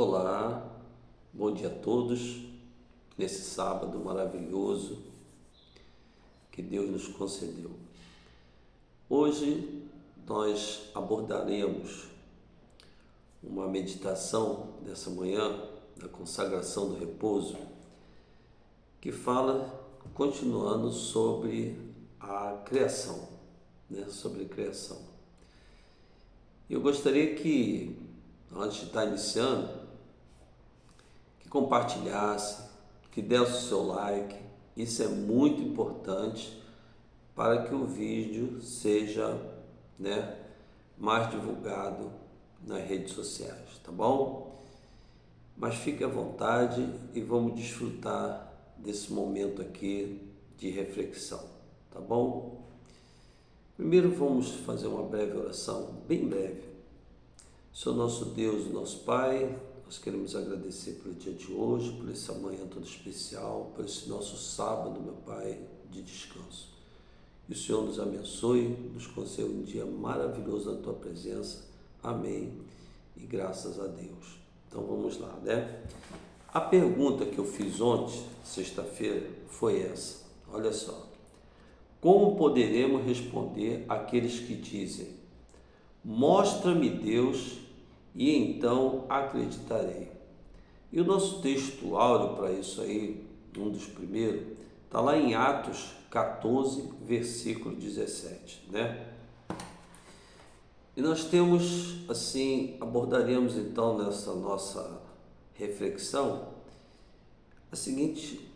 Olá, bom dia a todos, nesse sábado maravilhoso que Deus nos concedeu. Hoje nós abordaremos uma meditação dessa manhã, da consagração do repouso, que fala, continuando sobre a criação, sobre criação. Eu gostaria que, antes de estar iniciando, que compartilhasse, que desse o seu like. Isso é muito importante para que o vídeo seja mais divulgado nas redes sociais, tá bom? Mas fique à vontade e vamos desfrutar desse momento aqui de reflexão, tá bom? Primeiro vamos fazer uma breve oração, bem breve. Senhor nosso Deus, nosso Pai, nós queremos agradecer pelo dia de hoje, por essa manhã toda especial, por esse nosso sábado, meu Pai, de descanso. E o Senhor nos abençoe, nos conceda um dia maravilhoso na Tua presença. Amém. E graças a Deus. Então vamos lá, A pergunta que eu fiz ontem, sexta-feira, foi essa. Olha só. Como poderemos responder àqueles que dizem: mostra-me Deus e então acreditarei? E o nosso texto áureo para isso aí, um dos primeiros, está lá em Atos 14, versículo 17, E nós temos, assim, abordaremos então nessa nossa reflexão a seguinte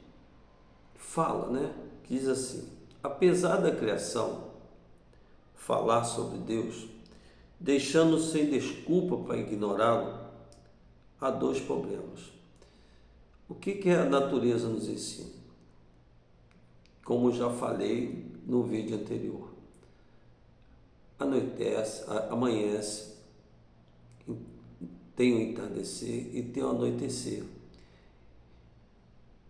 fala, que diz assim: apesar da criação falar sobre Deus, deixando sem desculpa para ignorá-lo, há dois problemas. O que a natureza nos ensina? Como já falei no vídeo anterior, anoitece, amanhece, tem o entardecer e tem o anoitecer.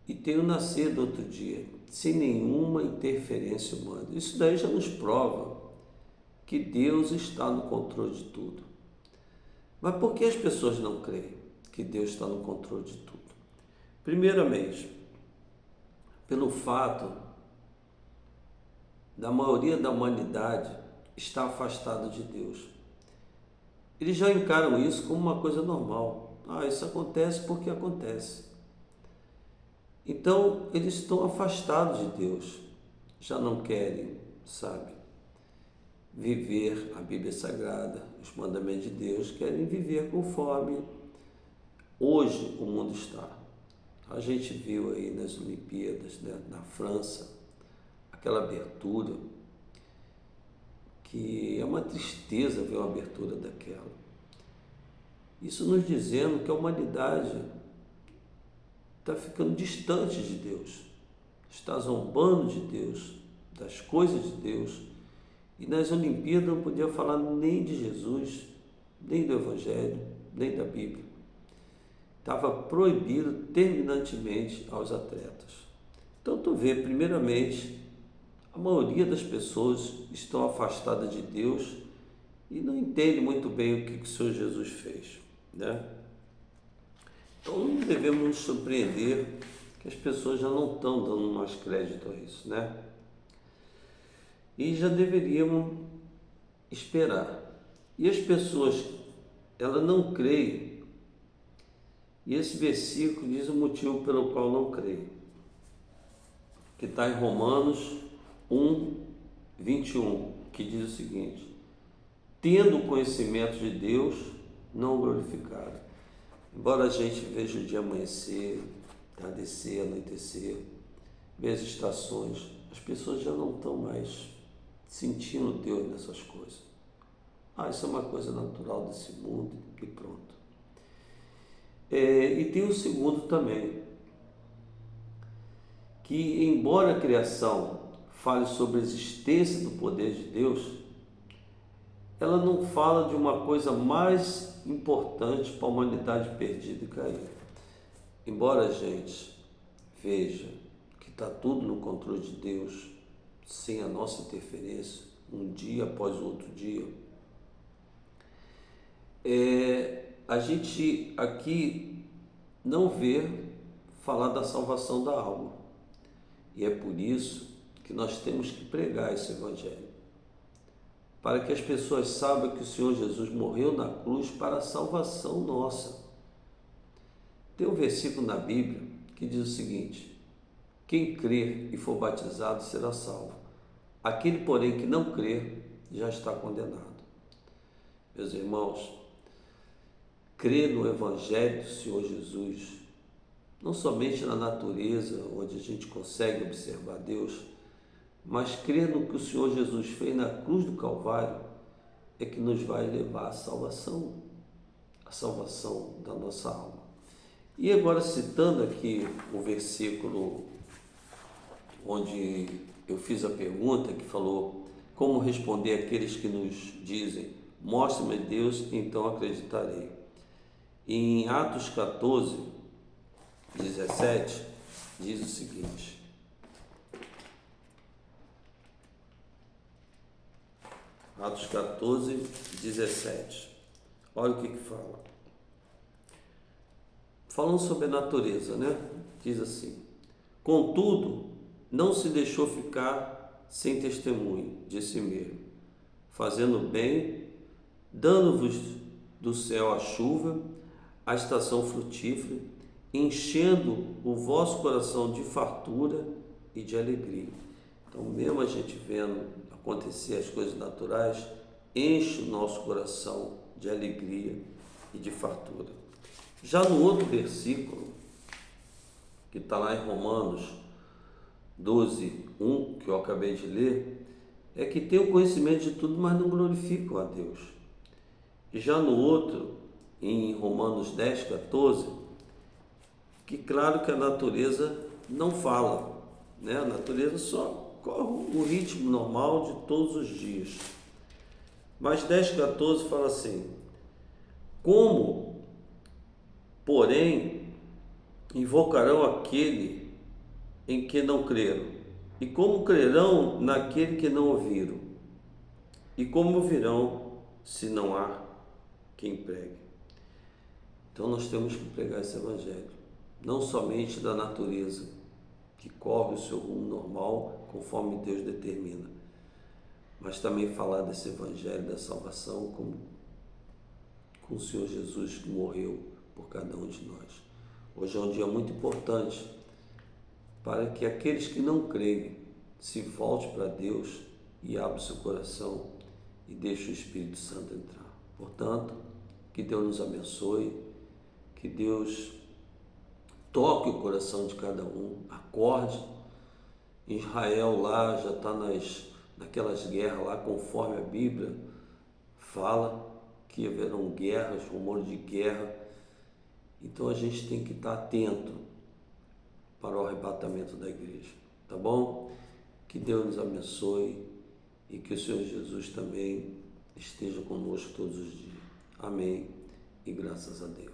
E tem o nascer do outro dia, sem nenhuma interferência humana. Isso daí já nos prova que Deus está no controle de tudo. Mas por que as pessoas não creem que Deus está no controle de tudo? Primeiramente, pelo fato da maioria da humanidade estar afastada de Deus. Eles já encaram isso como uma coisa normal. Isso acontece porque acontece. Então, eles estão afastados de Deus. Já não querem, viver a Bíblia Sagrada, os mandamentos de Deus, querem viver conforme hoje o mundo está. A gente viu aí nas Olimpíadas, na França, aquela abertura, que é uma tristeza ver uma abertura daquela. Isso nos dizendo que a humanidade está ficando distante de Deus, está zombando de Deus, das coisas de Deus. E nas Olimpíadas não podia falar nem de Jesus, nem do Evangelho, nem da Bíblia. Estava proibido terminantemente aos atletas. Então tu vê, primeiramente, a maioria das pessoas estão afastadas de Deus e não entende muito bem o que o Senhor Jesus fez, Então não devemos nos surpreender que as pessoas já não estão dando mais crédito a isso, E já deveríamos esperar. E as pessoas, elas não creem. E esse versículo diz o motivo pelo qual não creem. Que está em Romanos 1, 21, que diz o seguinte: tendo o conhecimento de Deus, não o glorificaram. Embora a gente veja o dia amanhecer, entardecer, anoitecer, ver as estações, as pessoas já não estão mais sentindo Deus nessas coisas. Isso é uma coisa natural desse mundo e pronto. E tem o segundo também, que embora a criação fale sobre a existência do poder de Deus, ela não fala de uma coisa mais importante para a humanidade perdida e caída. Embora a gente veja que está tudo no controle de Deus, sem a nossa interferência, um dia após o outro dia, a gente aqui não vê falar da salvação da alma. E é por isso que nós temos que pregar esse evangelho, para que as pessoas saibam que o Senhor Jesus morreu na cruz para a salvação nossa. Tem um versículo na Bíblia que diz o seguinte: quem crer e for batizado será salvo. Aquele, porém, que não crer já está condenado. Meus irmãos, crer no Evangelho do Senhor Jesus, não somente na natureza, onde a gente consegue observar Deus, mas crer no que o Senhor Jesus fez na cruz do Calvário, é que nos vai levar à salvação da nossa alma. E agora, citando aqui o versículo onde eu fiz a pergunta, que falou como responder àqueles que nos dizem: mostre-me Deus, então acreditarei. Em Atos 14, 17, diz o seguinte: Atos 14, 17. Olha o que fala. Falando sobre a natureza, né? Diz assim: contudo, não se deixou ficar sem testemunho de si mesmo, fazendo bem, dando-vos do céu a chuva, a estação frutífera, enchendo o vosso coração de fartura e de alegria. Então, mesmo a gente vendo acontecer as coisas naturais, enche o nosso coração de alegria e de fartura. Já no outro versículo, que está lá em Romanos 12, 1, que eu acabei de ler, é que tem o conhecimento de tudo, mas não glorificam a Deus. E já no outro, em Romanos 10, 14, que claro que a natureza não fala, né? A natureza só corre o ritmo normal de todos os dias. Mas 10, 14 fala assim: como, porém, invocarão aquele em que não creram? E como crerão naquele que não ouviram? E como ouvirão se não há quem pregue? Então nós temos que pregar esse evangelho, não somente da natureza, que corre o seu rumo normal, conforme Deus determina, mas também falar desse evangelho da salvação com o Senhor Jesus, que morreu por cada um de nós. Hoje é um dia muito importante para que aqueles que não creem se voltem para Deus e abram seu coração e deixem o Espírito Santo entrar. Portanto, que Deus nos abençoe, que Deus toque o coração de cada um, acorde. Israel lá já está naquelas guerras lá, conforme a Bíblia fala que haverão guerras, rumores de guerra. Então a gente tem que estar atento para o arrebatamento da igreja, tá bom? Que Deus nos abençoe e que o Senhor Jesus também esteja conosco todos os dias. Amém e graças a Deus.